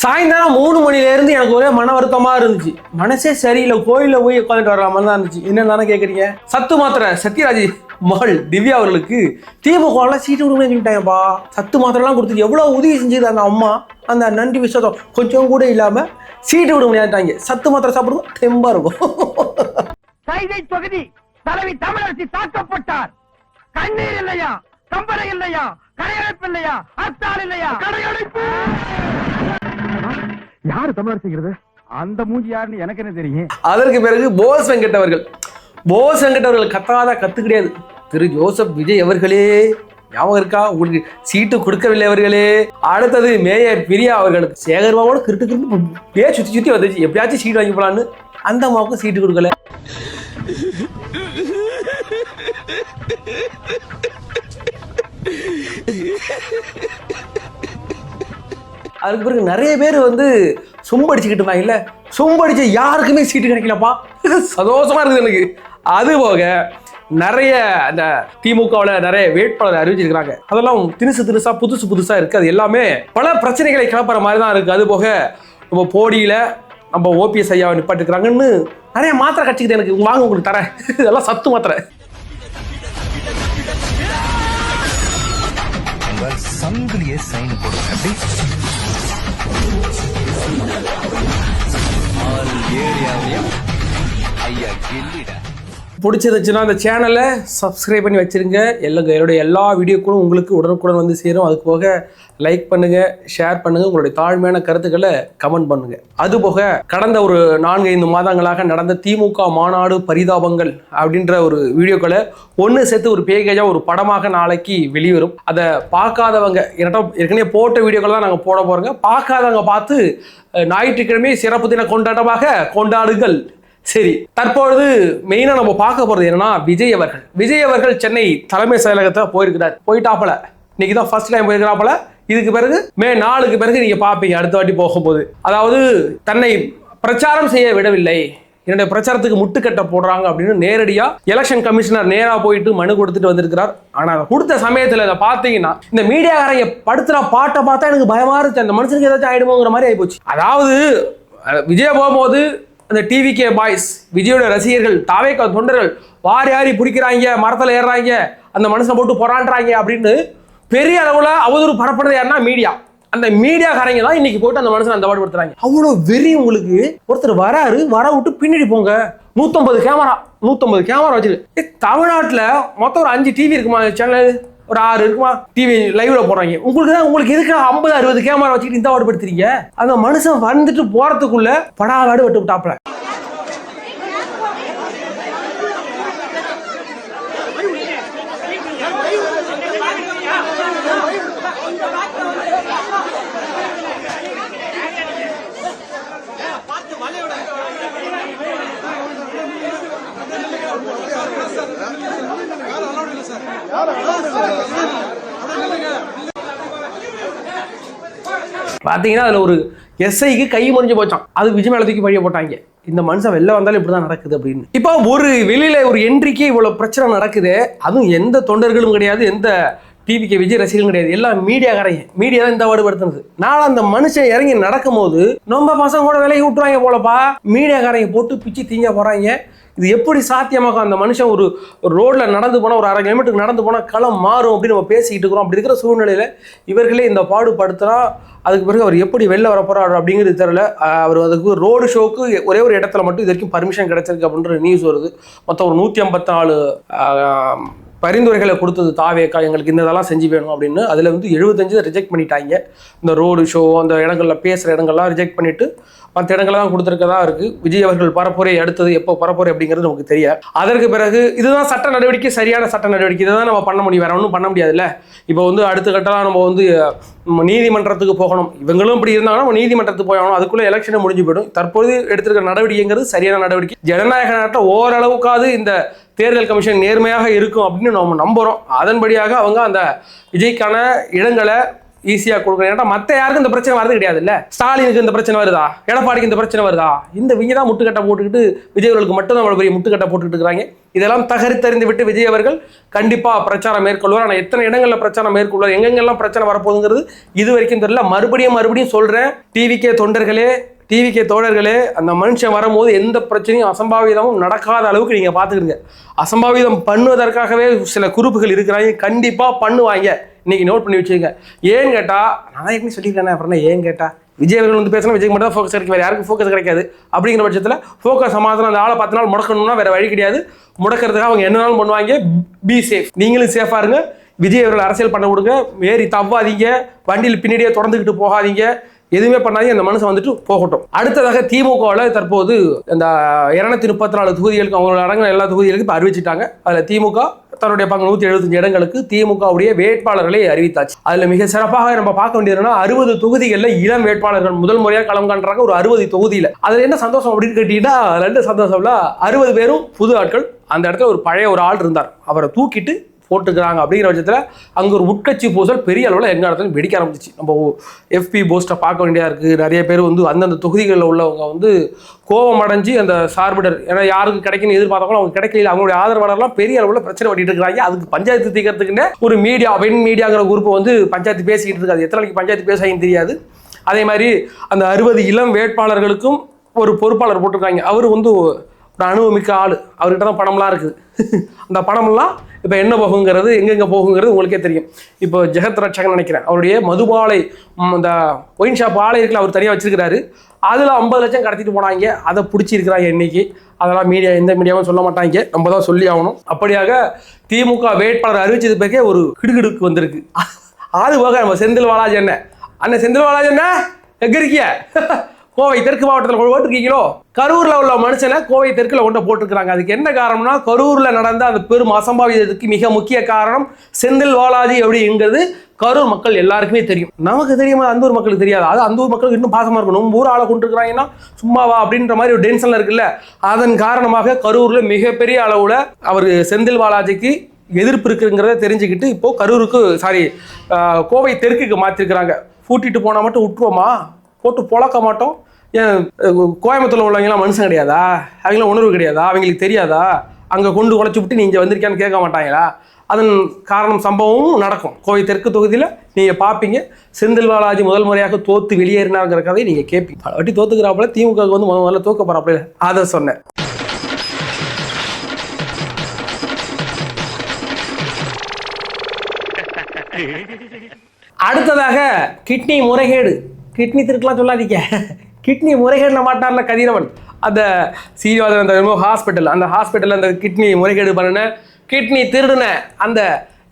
சாயந்தரம் 3 மணிலேருந்து எனக்கு ஒரே மன வருத்தமாக இருந்துச்சு. மனசே சரியில்லை, கோயிலில் போய் உட்காந்துட்டு வரலாமல் தான் இருந்துச்சு. என்னென்னு கேட்குறீங்க? சத்து மாத்திரை சத்யராஜ் மகள் திவ்யா அவர்களுக்கு திமுகவில் சீட்டு கொடுக்கணும்னு சொல்லிட்டாங்கப்பா. சத்து மாத்திரைலாம் கொடுத்து எவ்வளோ உதவி செஞ்சது அந்த அம்மா. அந்த நன்றி விசேஷம் கொஞ்சம் கூட இல்லாமல் சீட்டு கொடுக்க முடியாதுட்டாங்க. சத்து மாத்திரை சாப்பிடுவோம் தெம்பா இருக்கும். கைதை தொகுதி தலைவி தமிழரசி தாக்கப்பட்டார். கண்ணீர் இல்லையா, கம்பரை இல்லையா, கடையடைப்பு இல்லையா, அத்தாள் இல்லையா, கடையடைப்பு. யாரு தமிழரசிங்கிறது? அந்த மூஞ்சி யாருன்னு எனக்கு என்ன தெரியும். அதற்கு பிறகு போஸ் வெங்கட் அவர்கள் கத்தாத கத்து கிடையாது. திரு ஜோசப் விஜய் அவர்களே, ஞாபகம் இருக்கா உங்களுக்கு? சீட்டு கொடுக்கவில்லை அவர்களே. அடுத்தது மேயர் பிரியா அவர்களுக்கு சேகர்பாவோட கிருட்டு சுத்தி வந்துச்சு, எப்படியாச்சும் சீட்டு வாங்கி போலான்னு. அந்த அம்மாவுக்கும் சீட்டு கொடுக்கல. அதுக்கு பிறகு நிறைய பேர் சும்படிச்சுக்கிட்டு இருந்தாங்க. இல்ல சும்படிச்ச யாருக்குமே சீட்டு கிடைக்கலப்பா. சந்தோஷமா இருக்குது எனக்கு. அது போக நிறைய அந்த திமுகவில் நிறைய வேட்பாளர் அறிவிச்சிருக்கிறாங்க. அதெல்லாம் தினுசா புதுசா இருக்கு. அது எல்லாமே பல பிரச்சனைகளை கிளப்புற மாதிரி தான் இருக்கு. அது போக நம்ம போடியில நம்ம ஓபிஎஸ் ஐயாவை நிப்பாட்டுக்கிறாங்கன்னு நிறைய மாத்திரை கட்சிக்குது. எனக்கு வாங்க உங்களுக்கு தரேன். இதெல்லாம் சத்து மாத்திரை. சங்கிலியே சைன் போடுங்க. பிடிச்சிருந்துச்சுன்னா அந்த சேனலை சப்ஸ்கிரைப் பண்ணி வச்சுருங்க. என்னுடைய எல்லா வீடியோக்களும் உங்களுக்கு உடனுக்குடன் சேரும். அதுக்கு போக லைக் பண்ணுங்கள், ஷேர் பண்ணுங்கள், உங்களுடைய தாழ்மையான கருத்துக்களை கமெண்ட் பண்ணுங்கள். அதுபோக கடந்த ஒரு 4-5 மாதங்களாக நடந்த திமுக மாநாடு பரிதாபங்கள் அப்படின்ற ஒரு வீடியோக்களை ஒன்று சேர்த்து ஒரு பேக்கேஜாக ஒரு படமாக நாளைக்கு வெளிவரும். அதை பார்க்காதவங்க ஏற்கனவே போட்ட வீடியோக்கள் தான் நாங்கள் போட போகிறோங்க. பார்க்காதவங்க பார்த்து ஞாயிற்றுக்கிழமை சிறப்பு தின கொண்டாட்டமாக கொண்டாடுங்கள். சரி, தற்பொழுது மெயினா நம்ம பார்க்க போறது என்னன்னா விஜய் அவர்கள் சென்னை தலைமை செயலகத்தை போயிட்டாப்பல. இன்னைக்கு தான் ஃபர்ஸ்ட் டைம் போயிருக்கிறாப்பல. இதுக்கு பிறகு மே 4க்கு பிறகு நீங்க பாப்பீங்க அடுத்த வாட்டி போகும்போது. அதாவது தன்னை பிரச்சாரம் செய்ய விடவில்லை, என்னுடைய பிரச்சாரத்துக்கு முட்டுக்கட்டை போடுறாங்க அப்படின்னு நேரடியா எலெக்ஷன் கமிஷனர் நேரா போயிட்டு மனு கொடுத்துட்டு வந்திருக்கிறார். ஆனா கொடுத்த சமயத்துல இதை பாத்தீங்கன்னா இந்த மீடியாக்காரங்க படுத்துற பாட்டை பார்த்தா எனக்கு பயமா இருந்துச்சு. அந்த மனுஷனுக்கு ஏதாச்சும் ஆயிடுமோங்கிற மாதிரி ஆயிப்போச்சு. அதாவது விஜய் போகும்போது அந்த டிவிகே பாய்ஸ், விஜயோட ரசிகர்கள், தாவேக்கா தொண்டர்கள் வாரி பிடிக்கிறாங்க, மரத்தில் ஏறுறாங்க, அந்த மனுஷனை போட்டு போராடுறாங்க அப்படின்னு பெரிய அளவில் அவதூறு பரப்புறது யாருன்னா மீடியா. அந்த மீடியாக்காரங்க தான் இன்னைக்கு போட்டு அந்த மனுஷனை அந்த பாடுபடுத்துறாங்க. அவ்வளோ வெறி உங்களுக்கு. ஒருத்தர் வர விட்டு பின்னாடி போங்க. 150 கேமரா வச்சிருக்கு. தமிழ்நாட்டில் மொத்தம் ஒரு 5 டிவி இருக்குமா சேனல், ஒரு 6 இருக்குமா டிவி லைவ்ல போடுறாங்க. உங்களுக்கு எதுக்கு 50-60 கேமரா வச்சுக்கிட்டு இந்த பாடுபடுத்துறீங்க? அந்த மனுஷன் வந்துட்டு போறதுக்குள்ள படாவாடு விட்டு விட்டாப்ல. பாத்தீங்கன்னா அதுல ஒரு எஸ்ஐக்கு கை முறிஞ்சு போச்சான். அது விஜய் மேல தூக்கி பழிய போட்டாங்க. இந்த மனுஷன் வெளில வந்தாலும் இப்படிதான் நடக்குது அப்படின்னு. இப்போ ஒரு வெளியில ஒரு என்ட்ரிக்கே இவ்வளவு பிரச்சனை நடக்குது. அதுவும் எந்த தொண்டர்களும் கிடையாது, எந்த டிவிக்கு விஜய் ரசிகர்களும் கிடையாது, எல்லாம் மீடியாக்காரங்க. மீடியா தான் இந்த வாடுபடுத்துனது. நாளை அந்த மனுஷன் இறங்கி நடக்கும் போது ரொம்ப பசங்க கூட விலையை விட்டுருவாங்க போலப்பா. மீடியாக்காரங்க போட்டு பிச்சு தீங்க போறாங்க. இது எப்படி சாத்தியமாகும்? அந்த மனுஷன் ஒரு ரோட்ல நடந்து போனால், ஒரு 1/2 கிலோமீட்டருக்கு நடந்து போனால் களம் மாறும் அப்படின்னு நம்ம பேசிக்கிட்டு இருக்கிறோம். அப்படி இருக்கிற சூழ்நிலையில இவர்களே இந்த பாடுபடுத்தினா அதுக்கு பிறகு அவர் எப்படி வெளில வர போறாரு அப்படிங்கிறது தெரியல. அவர் அதுக்கு ரோடு ஷோக்கு ஒரே ஒரு இடத்துல மட்டும் இது வரைக்கும் பர்மிஷன் கிடைச்சிருக்கு அப்படின்ற நியூஸ் வருது. மொத்தம் ஒரு 154 பரிந்துரைகளை கொடுத்தது தாவேக்கா, எங்களுக்கு இந்த இதெல்லாம் செஞ்சு வேணும் அப்படின்னு. அதில் 75 ரிஜெக்ட் பண்ணிட்டாங்க. இந்த ரோடு ஷோ அந்த இடங்களில் பேசுகிற இடங்கள்லாம் ரிஜெக்ட் பண்ணிவிட்டு மற்ற இடங்கள் தான் கொடுத்துருக்கதா இருக்குது. விஜய் அவர்கள் பரப்புரை அடுத்தது எப்போ பரப்புரை அப்படிங்கிறது நமக்கு தெரியாது. அதற்கு பிறகு இதுதான் சட்ட நடவடிக்கை, சரியான சட்ட நடவடிக்கை. இதை தான் நம்ம பண்ண முடியும், வேற ஒன்றும் பண்ண முடியாதுல்ல. இப்போ அடுத்த கட்டலாம் நம்ம நீதிமன்றத்துக்கு போகணும். இவங்களும் இப்படி இருந்தாங்கன்னா நம்ம நீதிமன்றத்துக்கு போகணும். அதுக்குள்ளே எலெக்ஷனை முடிஞ்சு போயிடும். தற்போது எடுத்திருக்கிற நடவடிக்கைங்கிறது சரியான நடவடிக்கை. ஜனநாயக நாட்டில் ஓரளவுக்காவது இந்த தேர்தல் கமிஷன் நேர்மையாக இருக்கும் அப்படின்னு நம்ம நம்புகிறோம். அதன்படியாக அவங்க அந்த விஜய்க்கான இடங்களை ஈஸியாக கொடுக்குறேன். ஏன்னா மற்ற யாருக்கும் இந்த பிரச்சனை வரது கிடையாது. இல்லை ஸ்டாலினுக்கு இந்த பிரச்சனை வருதா, எடப்பாடிக்கு இந்த பிரச்சனை வருதா, இவங்க தான் முட்டுக்கட்டை போட்டுக்கிட்டு விஜய் அவர்களுக்கு மட்டும் தான் அவ்வளோ பெரிய முட்டுக்கட்டை போட்டுக்கிட்டு இருக்கிறாங்க. இதெல்லாம் தகர்த்தறிந்து விட்டு விஜய் அவர்கள் கண்டிப்பாக பிரச்சாரம் மேற்கொள்வார். ஆனால் எத்தனை இடங்களில் பிரச்சாரம் மேற்கொள்வார், எங்கெங்கெல்லாம் பிரச்சனை வரப்போகுதுங்கிறது இது வரைக்கும் தெரியல. மறுபடியும் சொல்கிறேன், டிவிகே தொண்டர்களே, டிவிகே தோழர்களே, அந்த மனுஷன் வரும்போது எந்த பிரச்சனையும் அசம்பாவிதமும் நடக்காத அளவுக்கு நீங்கள் பார்த்துக்கிடுங்க. அசம்பாவிதம் பண்ணுவதற்காகவே சில குரூப்புகள் இருக்கிறாங்க, கண்டிப்பாக பண்ணுவாங்க. இன்னைக்கு நோட் பண்ணி வச்சுங்க. ஏன்னு கேட்டால், நான் ஏற்கனவே சொல்லியிருக்கேன், அப்புறம் ஏன் கேட்டால் விஜய் அவர்கள் வந்து பேசினா விஜய் மட்டும் தான் ஃபோக்கஸ் கிடைக்கும், வேறு யாருக்கும் ஃபோக்கஸ் கிடைக்காது. அப்படிங்கிற பட்சத்தில் ஃபோக்கஸ் சமாதானம் அந்த ஆளை 10 நாள் முடக்கணும்னா வேறு வழி கிடையாது. முடக்கிறதுக்காக அவங்க என்னன்னாலும் பண்ணுவாங்க. பி சேஃப், நீங்களும் சேஃபாக இருங்க. விஜய் அவர்கள் அரசியல் பண்ண விடுங்க, ஏறி தவ்வாதீங்க, வண்டியில் பின்னாடியே தொடர்ந்துக்கிட்டு போகாதீங்க, எதுவுமே பண்ணாதீங்க. அந்த மனுஷன் வந்துட்டு போகட்டும். அடுத்ததாக திமுகவில் தற்போது இந்த 234 தொகுதிகளுக்கு அவங்களோட அடங்கின எல்லா தொகுதிகளுக்கும் இப்போ அறிவிச்சிட்டாங்க. அதில் திமுக தன்னுடைய பங்கு 175 இடங்களுக்கு திமுகவுடைய வேட்பாளர்களை அறிவித்தாச்சு. அதில் மிக சிறப்பாக நம்ம பார்க்க வேண்டியதுன்னா 60 தொகுதிகளில் இளம் வேட்பாளர்கள் முதல் முறையாக களம் காண்றாங்க. ஒரு 60 தொகுதியில் அதில் என்ன சந்தோஷம் அப்படின்னு கேட்டீங்கன்னா, 2 சந்தோஷம்ல 60 பேரும் புது ஆட்கள். அந்த இடத்துல ஒரு பழைய ஒரு ஆள் இருந்தார், அவரை தூக்கிட்டு போட்டுக்கிறாங்க. அப்படிங்கிற பட்சத்தில் அங்கே ஒரு உட்கட்சி பூசல் பெரிய அளவில் எங்கள் இடத்துல வெடிக்க ஆரம்பிச்சிச்சு. நம்ம எஃபி போஸ்ட்டை பார்க்க வேண்டியதாக இருக்குது. நிறைய பேர் வந்து அந்தந்த தொகுதிகளில் உள்ளவங்க வந்து கோபம் அடைஞ்சு அந்த சார்பிடர், ஏன்னா யாருக்கு கிடைக்குன்னு எதிர்பார்த்தாங்களோ அவங்க கிடைக்கல, அவங்களுடைய ஆதரவாளர்லாம் பெரிய அளவில் பிரச்சனை பண்ணிட்டு இருக்கிறாங்க. அதுக்கு பஞ்சாயத்து தீர்க்கிறதுக்குன்னு ஒரு மீடியா, வெண் மீடியாங்கிற குரூப் வந்து பஞ்சாயத்து பேசிக்கிட்டு இருக்காது. எத்தனை நாளைக்கு பஞ்சாயத்து பேசாயின்னு தெரியாது. அதே மாதிரி அந்த 60 இளம் வேட்பாளர்களுக்கும் ஒரு பொறுப்பாளர் போட்டிருக்காங்க. அவர் வந்து ஒரு அனுபவமிக்க ஆள், அவர்கிட்ட தான் பணம்லாம் இருக்குது. அந்த பணம்லாம் இப்போ என்ன போகுங்கிறது, எங்கெங்கே போகுங்கிறது உங்களுக்கே தெரியும். இப்போ ஜெகத் ரட்சகன் நினைக்கிறேன், அவருடைய மதுபாலை இந்த ஒயின் ஷாப் ஆலை இருக்குல்ல, அவர் தனியாக வச்சிருக்கிறாரு. அதில் 50 லட்சம் கடத்திட்டு போனாங்க, அதை பிடிச்சிருக்கிறாங்க இன்னைக்கு. அதெல்லாம் மீடியா, எந்த மீடியாவும் சொல்ல மாட்டாங்க, நம்ம தான் சொல்லி ஆகணும். அப்படியாக திமுக வேட்பாளர் அறிவிச்சது பிறகே ஒரு கிடுகிடுக்கு வந்திருக்கு. அது போக நம்ம செந்தில் பாலாஜி அண்ணன் செந்தில் பாலாஜி எங்கே இருக்கிய? கோவை தெற்கு மாவட்டத்தில் போட்டிருக்கீங்களோ? கரூரில் உள்ள மனுஷனை கோவை தெற்கில் கொண்டு போட்டிருக்கிறாங்க. அதுக்கு என்ன காரணம்னா, கரூரில் நடந்த அந்த பெரும் அசம்பாவிதத்துக்கு மிக முக்கிய காரணம் செந்தில் பாலாஜி அப்படிங்கிறது கரூர் மக்கள் எல்லாருக்குமே தெரியும். நமக்கு தெரியுமா, அந்தூர் மக்களுக்கு தெரியாது. அது அந்தூர் மக்களுக்கு இன்னும் பாசமாக இருக்கணும். நம்ம ஊர் ஆளை கொண்டு இருக்கிறாங்கன்னா சும்மாவா அப்படின்ற மாதிரி ஒரு டென்ஷனில் இருக்குல்ல. அதன் காரணமாக கரூரில் மிகப்பெரிய அளவில் அவர் செந்தில் பாலாஜிக்கு எதிர்ப்பு இருக்குங்கிறத தெரிஞ்சுக்கிட்டு இப்போது கரூருக்கு கோவை தெற்குக்கு மாற்றிருக்கிறாங்க. பூட்டிட்டு போனால் மட்டும் விட்டுருவோமா, போட்டு பொழக்க மாட்டோம். ஏன் கோயம்புத்தூரில் உள்ளவங்களாம் மனுஷன் கிடையாதா? அவங்களாம் உணர்வு கிடையாதா? அவங்களுக்கு தெரியாதா? அங்கே கொண்டு உழைச்சி விட்டு நீ இங்கே வந்திருக்கியான்னு கேட்க மாட்டாங்களா? அதன் காரணம் சம்பவமும் நடக்கும். கோவை தெற்கு தொகுதியில் நீங்கள் பார்ப்பீங்க. செந்தில் பாலாஜி முதல் முறையாக தோற்று வெளியேறினாங்கிற கதையை நீங்கள் கேட்பீங்க. அப்படி தோத்துக்கிறாப்புல திமுக வந்து முதல்ல தோக்க போகிறாப்புல, அதை சொன்னேன். அடுத்ததாக கிட்னி முறைகேடு, கிட்னி திருக்கலாம் சொல்லாதீங்க, கிட்னி முறைகேடில் மாட்டார்ல கதிரவன். அந்த சீனிவாசன் அந்த ஹாஸ்பிட்டல், அந்த ஹாஸ்பிட்டலில் அந்த கிட்னி முறைகேடு பண்ணின, கிட்னி திருடின அந்த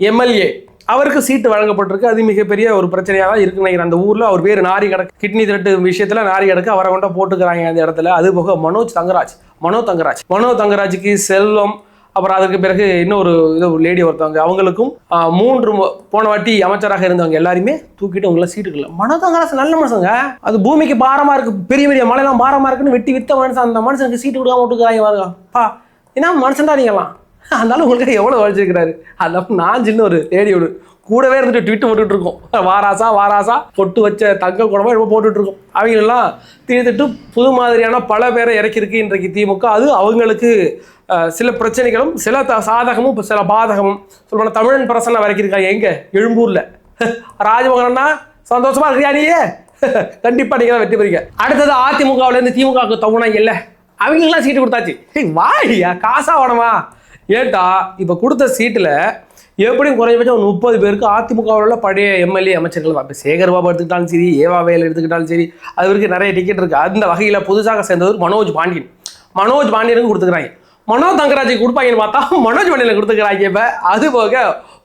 எம்எல்ஏ, அவருக்கு சீட்டு வழங்கப்பட்டிருக்கு. அது மிகப்பெரிய ஒரு பிரச்சனையாக தான் இருக்குன்னு நினைக்கிறேன். அந்த ஊரில் அவர் பேர் நாரி கிடக்கு, கிட்னி திருட்டு விஷயத்தில் நாரி கிடக்கு, அவரை கொண்ட போட்டுக்கிறாங்க அந்த இடத்துல. அது போக மனோ தங்கராஜுக்கு செல்வம், அப்புறம் அதுக்கு பிறகு இன்னொரு லேடி ஒருத்தவங்க, அவங்களுக்கும் 3 போன வாட்டி அமைச்சராக இருந்தவங்க எல்லாருமே தூக்கிட்டு அவங்களாம் சீட்டுக்கல. மனோதங்கராஜ் நல்ல மனுஷங்க, அது பூமிக்கு பாரமா இருக்கு, பெரிய பெரிய மலையெல்லாம் பாரமா இருக்குன்னு வெட்டி வித்த மனுஷன். அந்த மனுஷனுக்கு சீட்டு கொடுக்காம விட்டுக்கிறாங்க பாருங்க. ஏன்னா மனுஷன் தான் நீங்களாம். அதனால உங்களுக்கு எவ்வளோ வளைச்சிருக்கிறாரு. அதில் நான் சின்ன ஒரு லேடி ஒரு கூடவே இருந்துட்டு ட்விட்டு போட்டுட்டு இருக்கோம். வாராசா பொட்டு வச்ச தங்க குடமா ரொம்ப போட்டுட்டு இருக்கோம். அவங்களெல்லாம் தீர்த்துட்டு புது மாதிரியான பல பேரை இறக்கிருக்கு இன்றைக்கு திமுக. அது அவங்களுக்கு சில பிரச்சனைகளும் சில சாதகமும் சில பாதகமும் சொல்லணும். தமிழன் பிரசன்ன வரைக்கிருக்காங்க எங்க எழும்பூர்ல. ராஜமோகனா சந்தோஷமா இருக்கியா நீயே? கண்டிப்பா நீங்க தான் வெற்றி பெறீங்க. அடுத்தது அதிமுகவிலேருந்து திமுகவுக்கு தவணாங்க இல்லை, அவங்களுக்குலாம் சீட்டு கொடுத்தாச்சு. வாடியா காசா வேணுமா? ஏட்டா இப்போ கொடுத்த சீட்டில் எப்படியும் குறைஞ்சபட்சம் 30 பேருக்கு அதிமுகவில் உள்ள பழைய எம்எல்ஏ அமைச்சர்கள் தான். இப்போ சேகர் பாபு எடுத்துக்கிட்டாலும் சரி, ஏவா வேல் எடுத்துக்கிட்டாலும் சரி, அதுவரைக்கும் நிறைய டிக்கெட் இருக்குது. அந்த வகையில் புதுசாக சேர்ந்தவர் மனோஜ் பாண்டியனுக்கு கொடுத்துக்கிறாங்க. மனோ தங்கராஜுக்கு கொடுப்பாங்கன்னு பார்த்தா மனோஜ் பாண்டியனுக்கு கொடுத்துக்கிறாங்க. இப்போ அது போக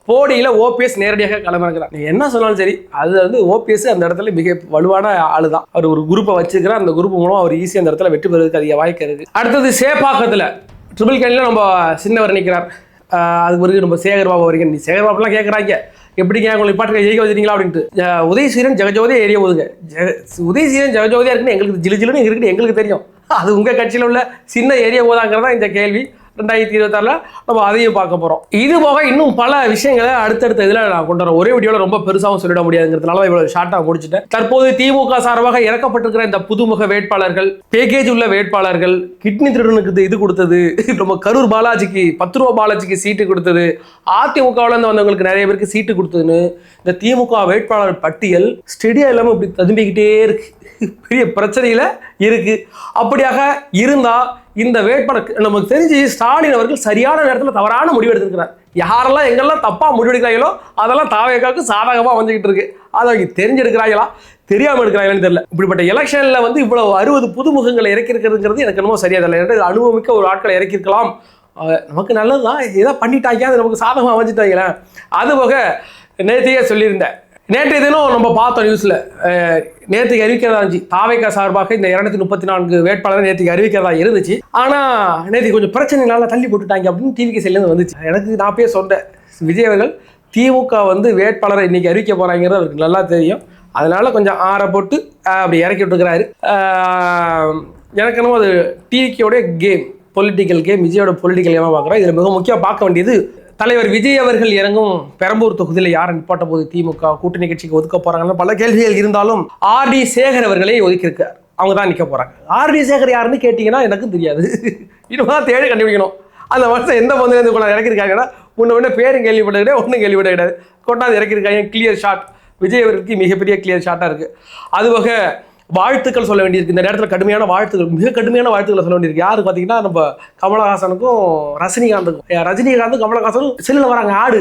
போடியில் ஓபிஎஸ் நேரடியாக களமிறக்கிறார். நீங்கள் என்ன சொன்னாலும் சரி, அது வந்து ஓபிஎஸ் அந்த இடத்துல மிக வலுவான ஆளு தான். அவர் ஒரு குரூப்பை வச்சுக்கிறார். அந்த குரூப் மூலம் அவர் ஈஸியாக அந்த இடத்துல வெற்றி பெறுவதற்கு அதிக வாய்ப்பு இருக்குது. அடுத்தது சேப்பாக்கத்தில் ட்ரிபிள் கேனில் நம்ம சின்னவர் நிற்கிறார். அதுக்கு பிறகு நம்ம சேகர் பாபு வரைக்கும். நீ சேகர் பாபுலாம் கேட்குறாங்க, எப்படிங்க உங்களுக்கு பாட்டு ஜெயிக்க வச்சுருக்கீங்களா அப்படின்ட்டு. உதயசீரன் ஜெகஜோதியா ஏரியா போதுங்க. உதயசீரன் ஜெகஜோதியா இருக்குன்னு எங்களுக்கு ஜிலுன்னு இருக்குன்னு எங்களுக்கு தெரியும். அது உங்கள் கட்சியில் உள்ள சின்ன ஏரியா போதாங்கிறதா இந்த கேள்வி. 2026 நம்ம அதையும் பார்க்க போறோம். இது போக இன்னும் பல விஷயங்களை அடுத்தடுத்த இதுல நான் கொண்டு வரேன். ஒரே வீடியோல ரொம்ப பெருசாகவும் சொல்லிட முடியாதுங்கிறதுனால இவ்வளவு ஷார்ட்டா முடிச்சுட்டேன். தற்போது திமுக சார்பாக இறக்கப்பட்டிருக்கிற இந்த புதுமுக வேட்பாளர்கள், பேக்கேஜ் உள்ள வேட்பாளர்கள், கிட்னி திருடனுக்கு இது கொடுத்தது, நம்ம கரூர் பாலாஜிக்கு 10 ரூபா பாலாஜிக்கு சீட்டு கொடுத்தது, அதிமுகவில் இருந்து வந்தவங்களுக்கு நிறைய பேருக்கு சீட்டு கொடுத்ததுன்னு இந்த திமுக வேட்பாளர் பட்டியல் ஸ்டெடியா இல்லாம இப்படி ததும்பிக்கிட்டே இருக்கு. பெரிய பிரச்சனையில இருக்கு. அப்படியாக இருந்தா இந்த வேட்பாளர் நமக்கு தெரிஞ்சு ஸ்டாலின் அவர்கள் சரியான நேரத்தில் தவறான முடிவு எடுத்திருக்கிறார். யாரெல்லாம் எங்கெல்லாம் தப்பா முடிவெடுக்கிறாங்களோ அதெல்லாம் தாவேக்காவுக்கு சாதகமா வந்துகிட்டு இருக்கு. அதை அவங்க தெரிஞ்செடுக்கிறாங்களா தெரியாம எடுக்கிறாங்கன்னு தெரியல. இப்படிப்பட்ட எலெக்ஷன்ல வந்து இவ்வளவு 60 புதுமுகங்களை இறக்கிருக்கிறதுங்கிறது எனக்கு என்னமோ சரியா தெரியல. அனுபவமிக்க ஒரு ஆட்களை இறக்கிருக்கலாம், நமக்கு நல்லதுதான், ஏதோ பண்ணிட்டாங்க, அது நமக்கு சாதகமா அமைஞ்சிட்டாங்களே. அது போக நேற்றையே சொல்லியிருந்தேன், நேற்றைய தினம் நம்ம பார்த்தோம் நியூஸ்ல, நேற்றுக்கு அறிவிக்கிறதா இருந்துச்சு தாவேகா சார்பாக இந்த 234 வேட்பாளர் நேற்றுக்கு அறிவிக்கிறதா இருந்துச்சு. ஆனா நேற்றுக்கு கொஞ்சம் பிரச்சனைனால தள்ளி போட்டுட்டாங்க அப்படின்னு டிவிக்கு செல்ல வந்துச்சு. எனக்கு நான் போய் சொன்னேன், விஜய் அவர்கள் திமுக வந்து வேட்பாளரை இன்னைக்கு அறிவிக்க போறாங்கிறது அவருக்கு நல்லா தெரியும், அதனால கொஞ்சம் போட்டு அப்படி இறக்கி விட்டுருக்கிறாரு. எனக்கு என்னமோ அது டிவிக்கோடைய கேம், பொலிட்டிக்கல் கேம், விஜயோட பொலிட்டிக்கல் கேமாக பார்க்குறோம். இதில் மிக முக்கியம் பார்க்க வேண்டியது தலைவர் விஜய் அவர்கள் இறங்கும் பெரம்பூர் தொகுதியில் யாரை நிப்பாட்ட போது திமுக கூட்டணி கட்சிக்கு ஒதுக்க போறாங்கன்னு பல கேள்விகள் இருந்தாலும் ஆர்டி சேகர் அவர்களை ஒதுக்கியிருக்கார். அவங்க தான் நிற்க போறாங்க. ஆர்டி சேகர் யாருன்னு கேட்டீங்கன்னா எனக்கும் தெரியாது, இன்னும் தேடி கண்டுபிடிக்கணும். அந்த வருஷம் எந்த பந்திலேருந்து கொண்டாந்து இறக்கிருக்காங்கன்னா முன்ன பேரும் கேள்விப்பட்ட கிடையாது, ஒன்றும் கேள்விப்பட்ட கிடையாது, கொண்டாந்து இறக்கிருக்காங்க. கிளியர் ஷாட், விஜய் அவர்களுக்கு மிகப்பெரிய கிளியர் ஷாட்டாக இருக்கு. அதுபோக வாழ்த்துக்கள் சொல்ல வேண்டியிருக்கு. இந்த நேரத்தில் கடுமையான வாழ்த்துக்கள், மிக கடுமையான வாழ்த்துக்களை சொல்ல வேண்டியிருக்கு. யாரு பார்த்தீங்கன்னா நம்ம கமலஹாசனுக்கும் ரஜினிகாந்துக்கும். ரஜினிகாந்தும் கமலஹாசனும் செல்லில் வராங்க ஆடு,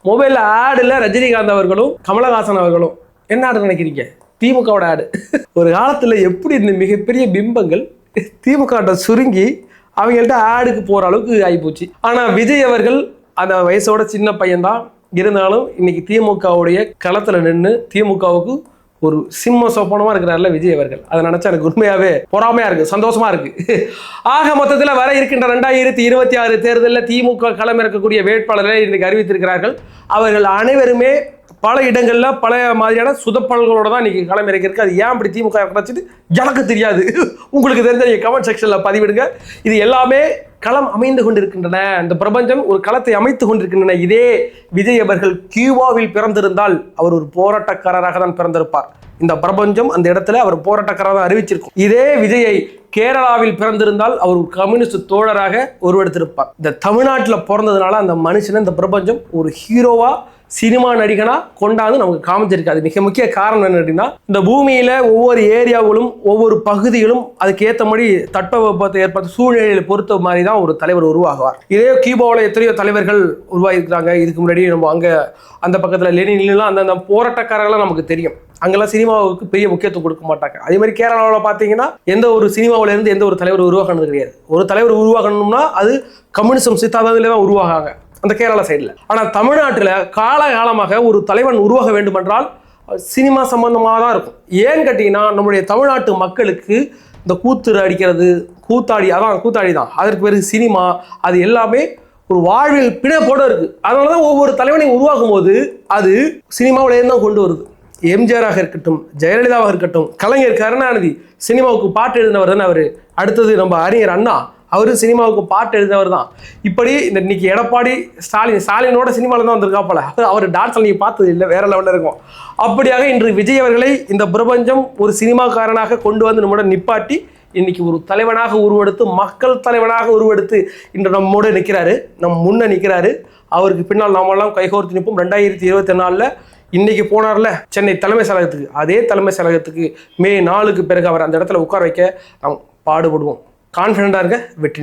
மொபைலில் ஆடு இல்லை, ரஜினிகாந்த் அவர்களும் கமலஹாசன் அவர்களும். என்ன ஆடு நினைக்கிறீங்க? திமுகவோட ஆடு. ஒரு காலத்தில் எப்படி இந்த மிகப்பெரிய பிம்பங்கள் திமுக சுருங்கி அவங்கள்ட்ட ஆடுக்கு போகிற அளவுக்கு ஆகிப்போச்சு. ஆனால் விஜய் அவர்கள் அந்த வயசோட சின்ன பையன்தான் இருந்தாலும் இன்னைக்கு திமுகவுடைய களத்தில் நின்று திமுகவுக்கு ஒரு சிம்ம சோப்பனமா இருக்கிறார்ல விஜய் அவர்கள். அதை நினைச்சா எனக்கு உண்மையாவே பொறாமையா இருக்கு, சந்தோஷமா இருக்கு. ஆக மொத்தத்தில் வர இருக்கின்ற 2026 தேர்தலில் திமுக களமிறக்கக்கூடிய வேட்பாளர்களை இன்றைக்கு அறிவித்திருக்கிறார்கள். அவர்கள் அனைவருமே பல இடங்கள்ல பல மாதிரியான சுதப்பல்களோட தான் இன்னைக்கு களமிறக்கிருக்கு. அது ஏன் அப்படி திமுக கிடைச்சிட்டு எனக்கு தெரியாது, உங்களுக்கு தெரிஞ்ச நீங்க கமெண்ட் செக்ஷன்ல பதிவிடுங்க. இது எல்லாமே களம் அமைந்து கொண்டிருக்கின்றன, இந்த பிரபஞ்சம் ஒரு களத்தை அமைத்து கொண்டிருக்கின்றன. இதே விஜய் அவர்கள் கியூபாவில் பிறந்திருந்தால் அவர் ஒரு போராட்டக்காரராக தான் பிறந்திருப்பார். இந்த பிரபஞ்சம் அந்த இடத்துல அவர் போராட்டக்காரராக தான் அறிவிச்சிருக்கும். இதே விஜயை கேரளாவில் பிறந்திருந்தால் அவர் ஒரு கம்யூனிஸ்ட் தோழராக உருவெடுத்திருப்பார். இந்த தமிழ்நாட்டில் பிறந்ததுனால அந்த மனுஷனை இந்த பிரபஞ்சம் ஒரு ஹீரோவா சினிமா நடிகனா கொண்டாந்து நமக்கு காமிச்சிருக்கு. அது மிக முக்கிய காரணம் என்ன அப்படின்னா, இந்த பூமியில ஒவ்வொரு ஏரியாவுகளும் ஒவ்வொரு பகுதிகளும் அதுக்கு ஏற்ற மாதிரி தட்பவெப்பத்தை ஏற்பட்ட சூழ்நிலையை பொறுத்த மாதிரி தான் ஒரு தலைவர் உருவாகுவார். இதே கியூபாவில் எத்தனையோ தலைவர்கள் உருவாகிருக்கிறாங்க. இதுக்கு முன்னாடி நம்ம அங்கே அந்த பக்கத்தில் லெனின்லாம் அந்த போராட்டக்காரர்கள்லாம் நமக்கு தெரியும். அங்கெல்லாம் சினிமாவுக்கு பெரிய முக்கியத்துவம் கொடுக்க மாட்டாங்க. அதே மாதிரி கேரளாவில் பார்த்தீங்கன்னா எந்த ஒரு சினிமாவில இருந்து எந்த ஒரு தலைவர் உருவாகணும் கிடையாது. ஒரு தலைவர் உருவாகணும்னா அது கம்யூனிசம் சித்தாந்தத்திலே தான் உருவாகாங்க அந்த கேரளா சைடில். ஆனால் தமிழ்நாட்டில் காலகாலமாக ஒரு தலைவன் உருவாக வேண்டுமென்றால் சினிமா சம்பந்தமாக தான் இருக்கும். ஏன்னு கேட்டிங்கன்னா நம்முடைய தமிழ்நாட்டு மக்களுக்கு இந்த கூத்து அடிக்கிறது, கூத்தாடி தான், அதற்கு பிறகு சினிமா, அது எல்லாமே ஒரு வாழ்வில் பிணைப்போட இருக்குது. அதனால தான் ஒவ்வொரு தலைவனையும் உருவாக்கும் போது அது சினிமாவிலேருந்து தான் கொண்டு வருது. எம்ஜிஆராக இருக்கட்டும், ஜெயலலிதாவாக இருக்கட்டும், கலைஞர் கருணாநிதி சினிமாவுக்கு பாட்டு எழுதினவர் தானே அவர். அடுத்தது நம்ம அறிஞர் அண்ணா, அவரு சினிமாவுக்கு பாட்டு எழுதினவர் தான். இப்படி இந்த இன்னைக்கு எடப்பாடி ஸ்டாலினோட சினிமாவில் தான் வந்திருக்காப்பல, அவர் டான்ஸ் நீங்கள் பார்த்தது இல்லை, வேற லெவலில் இருக்கும். அப்படியாக இன்று விஜய் அவர்களை இந்த பிரபஞ்சம் ஒரு சினிமாக்காரனாக கொண்டு வந்து நம்முடன் நிப்பாட்டி இன்னைக்கு ஒரு தலைவனாக உருவெடுத்து, மக்கள் தலைவனாக உருவெடுத்து இன்று நம்மோடு நிற்கிறாரு, நம் முன்ன நிற்கிறாரு. அவருக்கு பின்னால் நாமெல்லாம் கைகோர்த்து நிற்போம். 2024 இன்னைக்கு போனார்ல சென்னை தலைமை செயலகத்துக்கு, அதே தலைமை செயலகத்துக்கு மே 4க்கு பிறகு அவர் அந்த இடத்துல உட்கார வைக்க நாம் பாடுபடுவோம். கான்ஃபிடண்டாக இருக்க, வெற்றி.